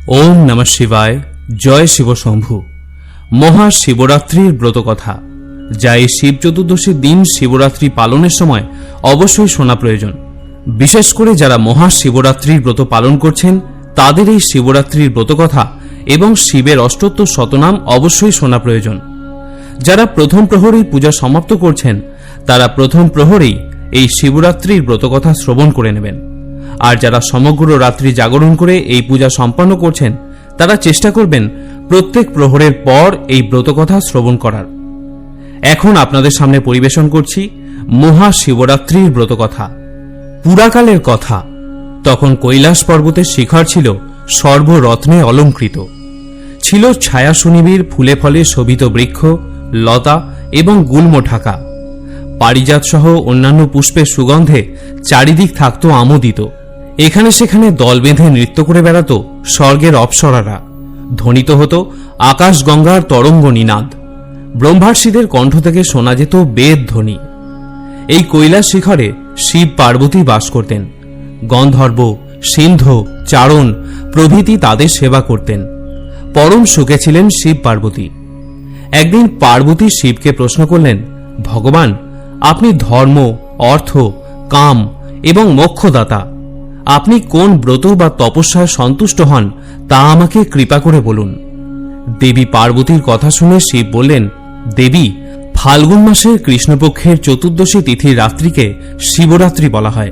ওম নমঃ শিবায়। জয় শিব শম্ভু। মহাশিবরাত্রির ব্রতকথা, যা এই শিব চতুর্দশীর দিন শিবরাত্রি পালনের সময় অবশ্যই শোনা প্রয়োজন। বিশেষ করে যারা মহাশিবরাত্রির ব্রত পালন করছেন তাদের এই শিবরাত্রির ব্রতকথা এবং শিবের অষ্টোত্তর শতনাম অবশ্যই শোনা প্রয়োজন। যারা প্রথম প্রহরেই পূজা সমাপ্ত করছেন তারা প্রথম প্রহরেই এই শিবরাত্রির ব্রতকথা শ্রবণ করে নেবেন। আর যারা সমগ্র রাত্রি জাগরণ করে এই পূজা সম্পন্ন করছেন তারা চেষ্টা করবেন প্রত্যেক প্রহরের পর এই ব্রতকথা শ্রবণ করার। এখন আপনাদের সামনে পরিবেশন করছি মহাশিবরাত্রির ব্রতকথা। পুরাকালের কথা, তখন কৈলাস পর্বতের শিখর ছিল সর্বরত্নে অলঙ্কৃত। ছিল ছায়া সুনিবিড় ফুলে ফলে শোভিত বৃক্ষ, লতা এবং গুল্ম ঢাকা। পারিজাত সহ অন্যান্য পুষ্পের সুগন্ধে চারিদিক থাকত আমোদিত। এখানে সেখানে দল বেঁধে নৃত্য করে বেড়াত স্বর্গের অপ্সরারা। ধ্বনিত হতো আকাশ গঙ্গার তরঙ্গ নিনাদ। ব্রহ্মার্ষিদের কণ্ঠ থেকে শোনা যেত বেদ ধ্বনি। এই কৈলাস শিখরে শিব পার্বতী বাস করতেন। গন্ধর্ব, সিন্ধ, চারণ প্রভৃতি তাদের সেবা করতেন। পরম সুখে ছিলেন শিব পার্বতী। একদিন পার্বতী শিবকে প্রশ্ন করলেন, ভগবান, আপনি ধর্ম, অর্থ, কাম এবং মোক্ষদাতা। আপনি কোন ব্রত বা তপস্যায় সন্তুষ্ট হন তা আমাকে কৃপা করে বলুন। দেবী পার্বতীর কথা শুনে শিব বললেন, দেবী, ফাল্গুন মাসের কৃষ্ণপক্ষের চতুর্দশী তিথির রাত্রিকে শিবরাত্রি বলা হয়।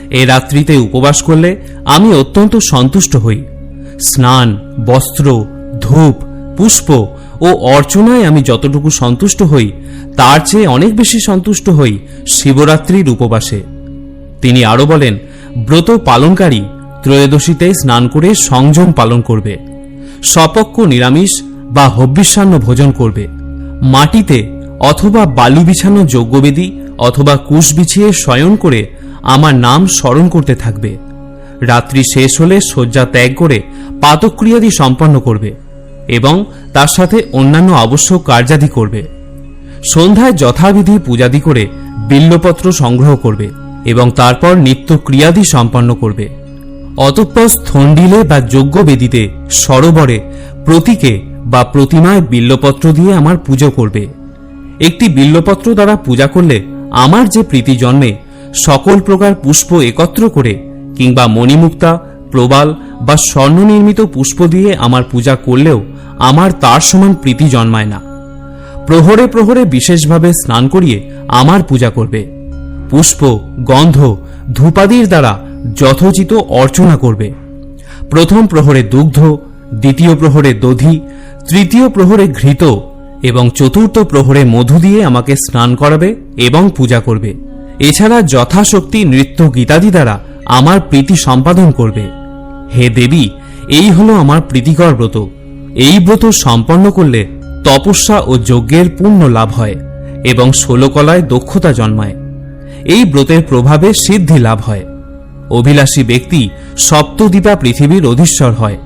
এ রাত্রিতে উপবাস করলে আমি অত্যন্ত সন্তুষ্ট হই। স্নান, বস্ত্র, ধূপ, পুষ্প ও অর্চনায় আমি যতটুকু সন্তুষ্ট হই তার চেয়ে অনেক বেশি সন্তুষ্ট হই শিবরাত্রির উপবাসে। তিনি আরো বলেন, ব্রত পালনকারী ত্রয়োদশীতে স্নান করে সংযম পালন করবে, সপক্ষ নিরামিষ বা হব্যিষ্যান্ন ভোজন করবে, মাটিতে অথবা বালু বিছানো যজ্ঞবেদী অথবা কুশ বিছিয়ে শয়ন করে আমার নাম স্মরণ করতে থাকবে। রাত্রি শেষ হলে শয্যা ত্যাগ করে পাতক্রিয়াদি সম্পন্ন করবে এবং তার সাথে অন্যান্য আবশ্যক কার্যাদি করবে। সন্ধ্যায় যথাবিধি পূজাদি করে বিল্লপত্র সংগ্রহ করবে এবং তারপর নিত্য ক্রিয়াদি সম্পন্ন করবে। অতঃপর স্থণ্ডিলে বা যজ্ঞবেদিতে সরোবরে প্রতীকে বা প্রতিমায় বিল্লপত্র দিয়ে আমার পুজো করবে। একটি বিল্লপত্র দ্বারা পূজা করলে আমার যে প্রীতি জন্মে, সকল প্রকার পুষ্প একত্র করে কিংবা মণিমুক্তা, প্রবাল বা স্বর্ণ নির্মিত পুষ্প দিয়ে আমার পূজা করলেও আমার তার সমান প্রীতি জন্মায় না। প্রহরে প্রহরে বিশেষভাবে স্নান করিয়ে আমার পূজা করবে। পুষ্প, গন্ধ, ধূপাদির দ্বারা যথোচিত অর্চনা করবে। প্রথম প্রহরে দুগ্ধ, দ্বিতীয় প্রহরে দধি, তৃতীয় প্রহরে ঘৃত এবং চতুর্থ প্রহরে মধু দিয়ে আমাকে স্নান করাবে এবং পূজা করবে। এছাড়া যথাশক্তি নৃত্য গীতাদি দ্বারা আমার প্রীতি সম্পাদন করবে। হে দেবী, এই হলো আমার প্রীতিকর ব্রত। এই ব্রত সম্পন্ন করলে তপস্যা ও যজ্ঞের পূর্ণ লাভ হয় এবং ষোলকলায় দক্ষতা জন্মায়। এই ব্রতের প্রভাবে সিদ্ধি লাভ হয়। অভিলাষী ব্যক্তি সপ্তদ্বীপা পৃথিবীর অধীশ্বর হয়।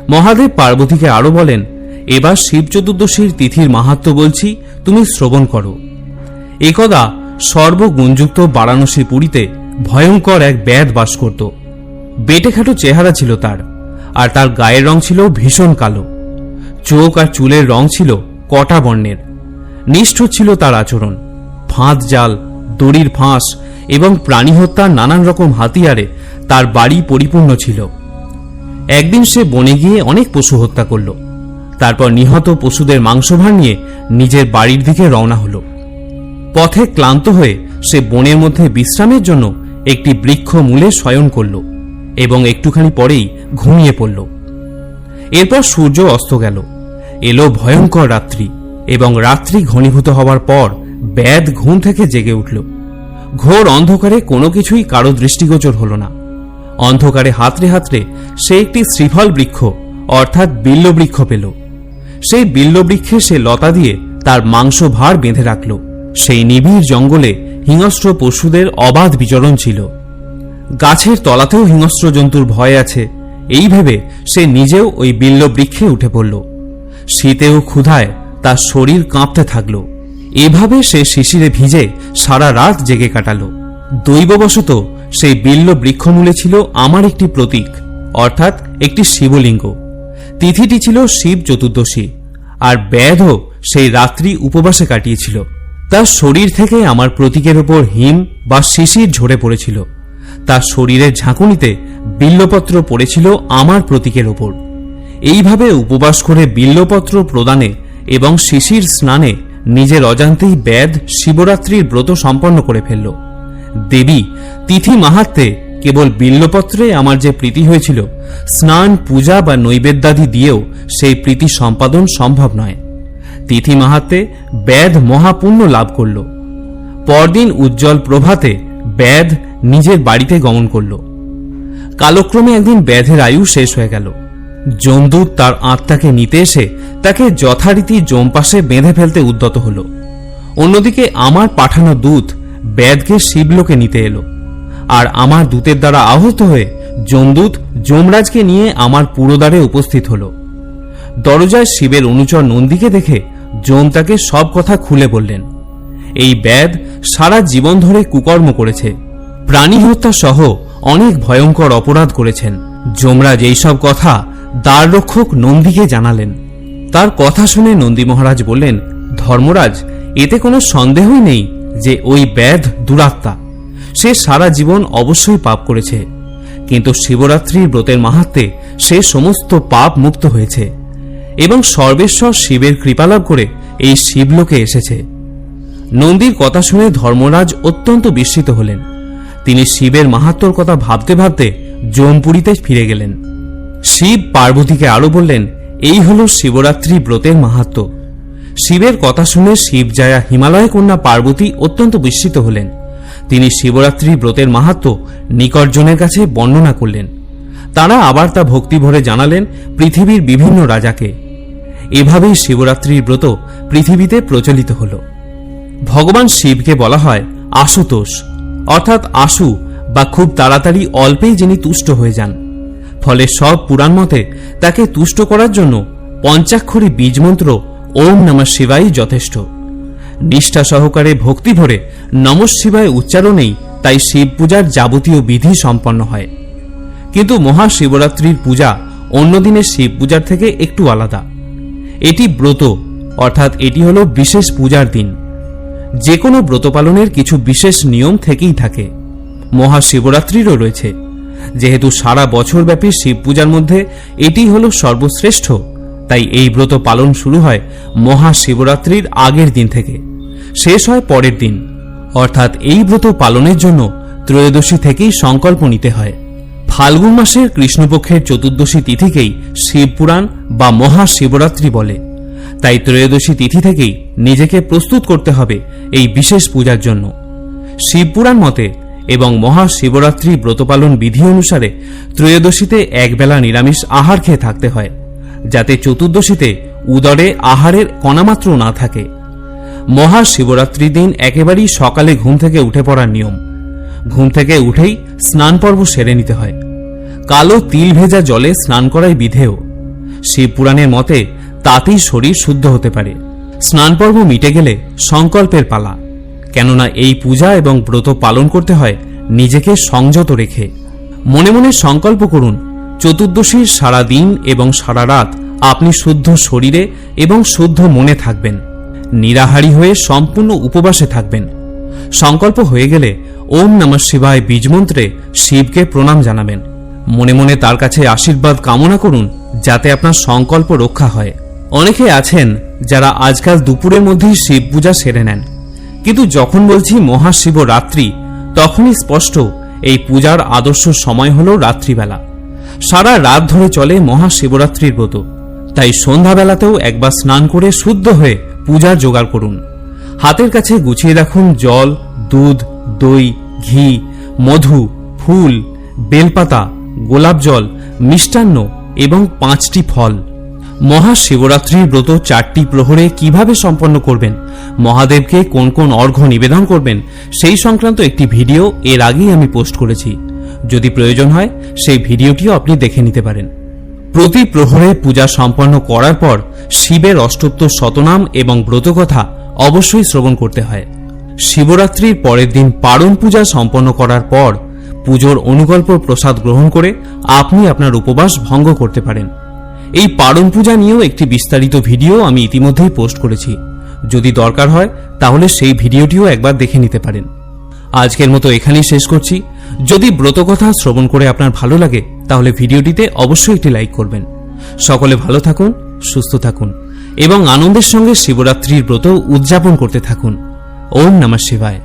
মহাদেব পার্বতীকে আরো বলেন, এবার শিব চতুর্দশীর তিথির মাহাত্ম্য বলছি, তুমি শ্রবণ করো। একদা সর্বগুণযুক্ত বারাণসী পুরীতে ভয়ঙ্কর এক ব্যাধ বাস করত। বেটেখাটো চেহারা ছিল তার, আর তার গায়ের রং ছিল ভীষণ কালো। চোখ আর চুলের রং ছিল কটা বর্ণের। নিষ্ঠুর ছিল তার আচরণ। ফাঁদ জাল, দড়ির ফাঁস এবং প্রাণী হত্যার নানান রকম হাতিয়ারে তার বাড়ি পরিপূর্ণ ছিল। একদিন সে বনে গিয়ে অনেক পশু হত্যা করল। তারপর নিহত পশুদের মাংসভার নিয়ে নিজের বাড়ির দিকে রওনা হল। পথে ক্লান্ত হয়ে সে বনের মধ্যে বিশ্রামের জন্য একটি বৃক্ষ মূলে শয়ন করল এবং একটুখানি পরেই ঘুমিয়ে পড়ল। এরপর সূর্য অস্ত গেল। এলো ভয়ঙ্কর রাত্রি এবং রাত্রি ঘনীভূত হওয়ার পর ব্যাধ ঘুম থেকে জেগে উঠল। ঘোর অন্ধকারে কোনো কিছুই কারো দৃষ্টিগোচর হল না। অন্ধকারে হাতড়ে হাতড়ে সে একটি শ্রীফল বৃক্ষ অর্থাৎ বিল্ল বৃক্ষ পেল। সেই বিল্ল বৃক্ষে সে লতা দিয়ে তার মাংস ভার বেঁধে রাখল। সেই নিবিড় জঙ্গলে হিংস্র পশুদের অবাধ বিচরণ ছিল। গাছের তলাতেও হিংস্র জন্তুর ভয় আছে, এই ভেবে সে নিজেও ওই বিল্ল বৃক্ষে উঠে পড়ল। শীতে ও ক্ষুধায় তার শরীর কাঁপতে থাকল। এভাবে সে শিশিরে ভিজে সারা রাত জেগে কাটাল। দৈববশত সেই বিল্ল বৃক্ষমূলে ছিল আমার একটি প্রতীক, অর্থাৎ একটি শিবলিঙ্গ। তিথিটি ছিল শিব চতুর্দশী, আর ব্যাধও সেই রাত্রি উপবাসে কাটিয়েছিল। তার শরীর থেকে আমার প্রতীকের ওপর হিম বা শিশির ঝরে পড়েছিল। তার শরীরের ঝাঁকুনিতে বিল্লপত্র পড়েছিল আমার প্রতীকের ওপর। এইভাবে উপবাস করে বিল্লপত্র প্রদানে এবং শিশির স্নানে নিজের অজান্তেই ব্যাধ শিবরাত্রির ব্রত সম্পন্ন করে ফেলল। দেবী, তিথি মাহাত্ম্যে কেবল বিল্লপত্রে আমার যে প্রীতি হয়েছিল, স্নান, পূজা বা নৈবেদ্যাদি দিয়েও সেই প্রীতি সম্পাদন সম্ভব নয়। তিথি মাহাত্ম্যে ব্যাধ মহাপুণ্য লাভ করল। পরদিন উজ্জ্বল প্রভাতে ব্যাধ নিজের বাড়িতে গমন করল। কালক্রমে একদিন ব্যাধের আয়ু শেষ হয়ে গেল। যমদূত তার আত্মাকে নিতে এসে তাকে যথারীতি যমপাশে বেঁধে ফেলতে উদ্যত হল। অন্যদিকে আমার পাঠানো দূত ব্যাধকে শিবলোকে নিতে এলো, আর আমার দূতের দ্বারা আহত হয়ে যমদূত যমরাজকে নিয়ে আমার পুরোদ্বারে উপস্থিত হল। দরজায় শিবের অনুচর নন্দীকে দেখে যম তাকে সব কথা খুলে বললেন। এই ব্যাধ সারা জীবন ধরে কুকর্ম করেছে, প্রাণী হত্যা সহ অনেক ভয়ঙ্কর অপরাধ করেছেন। যমরাজ এইসব কথা দ্বাররক্ষক নন্দীকে জানালেন। তার কথা শুনে নন্দী মহারাজ বললেন, ধর্মরাজ, এতে কোনো সন্দেহই নেই যে ওই ব্যাধ দুরাত্মা। সে সারা জীবন অবশ্যই পাপ করেছে, কিন্তু শিবরাত্রির ব্রতের মাহাত্ম্যে সে সমস্ত পাপ মুক্ত হয়েছে এবং সর্বেশ্বর শিবের কৃপালাভ করে এই শিবলোকে এসেছে। নন্দীর কথা শুনে ধর্মরাজ অত্যন্ত বিস্মিত হলেন। তিনি শিবের মাহাত্ম্যর কথা ভাবতে ভাবতে যমপুরীতে ফিরে গেলেন। শিব পার্বতীকে আরো বললেন, এই হল শিবরাত্রি ব্রতের মাহাত্ম্য। শিবের কথা শুনে শিবজায়া হিমালয় কন্যা পার্বতী অত্যন্ত বিস্মিত হলেন। তিনি শিবরাত্রি ব্রতের মাহাত্ম্য নিকটজনের কাছে বর্ণনা করলেন। তারা আবার তা ভক্তিভরে জানালেন পৃথিবীর বিভিন্ন রাজাকে। এভাবেই শিবরাত্রির ব্রত পৃথিবীতে প্রচলিত হল। ভগবান শিবকে বলা হয় আশুতোষ, অর্থাৎ আশু বা খুব তাড়াতাড়ি অল্পেই যিনি তুষ্ট হয়ে যান। ফলে সব পুরাণ মতে তাকে তুষ্ট করার জন্য পঞ্চাক্ষরী বীজমন্ত্র ওম নমঃ শিবায় যথেষ্ট। নিষ্ঠা সহকারে ভক্তি ভরে নমঃ শিবায় উচ্চারণেই তাই শিব পূজার যাবতীয় বিধি সম্পন্ন হয়। কিন্তু মহাশিবরাত্রির পূজা অন্য দিনের শিব পূজার থেকে একটু আলাদা। এটি ব্রত, অর্থাৎ এটি হল বিশেষ পূজার দিন। যে কোনো ব্রত পালনের কিছু বিশেষ নিয়ম থেকেই থাকে। মহাশিবরাত্রিরও রয়েছে। যেহেতু সারা বছরব্যাপী শিব পূজার মধ্যে এটি হল সর্বশ্রেষ্ঠ, তাই এই ব্রত পালন শুরু হয় মহাশিবরাত্রির আগের দিন থেকে, শেষ হয় পরের দিন। অর্থাৎ এই ব্রত পালনের জন্য ত্রয়োদশী থেকেই সংকল্প নিতে হয়। ফাল্গুন মাসের কৃষ্ণপক্ষের চতুর্দশী তিথিকেই শিবপুরাণ বা মহাশিবরাত্রি বলে। তাই ত্রয়োদশী তিথি থেকেই নিজেকে প্রস্তুত করতে হবে এই বিশেষ পূজার জন্য। শিবপুরাণ মতে এবং মহাশিবরাত্রি ব্রতপালন বিধি অনুসারে ত্রয়োদশীতে একবেলা নিরামিষ আহার খেয়ে থাকতে হয়, যাতে চতুর্দশীতে উদরে আহারের কণামাত্র না থাকে। মহাশিবরাত্রি দিন একেবারেই সকালে ঘুম থেকে উঠে পড়ার নিয়ম। ঘুম থেকে উঠেই স্নান পর্ব সেরে নিতে হয়। কালো তিল ভেজা জলে স্নান করাই বিধেয়। শিবপুরাণের মতে তাতেই শরীর শুদ্ধ হতে পারে। স্নান পর্ব মিটে গেলে সংকল্পের পালা, কেননা এই পূজা এবং ব্রত পালন করতে হয় নিজেকে সংযত রেখে। মনে মনে সংকল্প করুন, চতুর্দশীর সারা দিন এবং সারা রাত আপনি শুদ্ধ শরীরে এবং শুদ্ধ মনে থাকবেন, নিরাহারী হয়ে সম্পূর্ণ উপবাসে থাকবেন। সংকল্প হয়ে গেলে ওম নমঃ শিবায় বীজমন্ত্রে শিবকে প্রণাম জানাবেন। মনে মনে তার কাছে আশীর্বাদ কামনা করুন যাতে আপনার সংকল্প রক্ষা হয়। অনেকে আছেন যারা আজকাল দুপুরের মধ্যেই শিব পূজা সেরে নেন, কিন্তু যখন বলছি মহাশিবরাত্রি তখনই স্পষ্ট এই পূজার আদর্শ সময় হল রাত্রিবেলা। সারা রাত ধরে চলে মহাশিবরাত্রির ব্রত। তাই সন্ধ্যাবেলাতেও একবার স্নান করে শুদ্ধ হয়ে পূজার জোগাড় করুন। হাতের কাছে গুছিয়ে রাখুন জল, দুধ, দই, ঘি, মধু, ফুল, বেলপাতা, গোলাপ জল, মিষ্টান্ন এবং 5টি ফল। মহাশিবরাত্রির ব্রত 4টি প্রহরে কিভাবে সম্পন্ন করবেন, মহাদেবকে কোন কোন অর্ঘ্য নিবেদন করবেন, সেই সংক্রান্ত একটি ভিডিও এর আগেই আমি পোস্ট করেছি। যদি প্রয়োজন হয় সেই ভিডিওটিও আপনি দেখে নিতে পারেন। প্রতি প্রহরে পূজা সম্পন্ন করার পর শিবের অষ্টোত্তর শতনাম এবং ব্রতকথা অবশ্যই শ্রবণ করতে হয়। শিবরাত্রির পরের দিন পারণ পূজা সম্পন্ন করার পর পুজোর অনুকল্প প্রসাদ গ্রহণ করে আপনি আপনার উপবাস ভঙ্গ করতে পারেন। এই পারণ পূজা নিয়েও একটি বিস্তারিত ভিডিও আমি ইতিমধ্যেই পোস্ট করেছি, যদি দরকার হয় তাহলে সেই ভিডিওটিও একবার দেখে নিতে পারেন। আজকের মতো এখানেই শেষ করছি। যদি ব্রতকথা শ্রবণ করে আপনার ভালো লাগে তাহলে ভিডিওটিতে অবশ্যই একটি লাইক করবেন। সকলে ভালো থাকুন, সুস্থ থাকুন এবং আনন্দের সঙ্গে শিবরাত্রির ব্রত উদযাপন করতে থাকুন। ওম নমঃ শিবায়।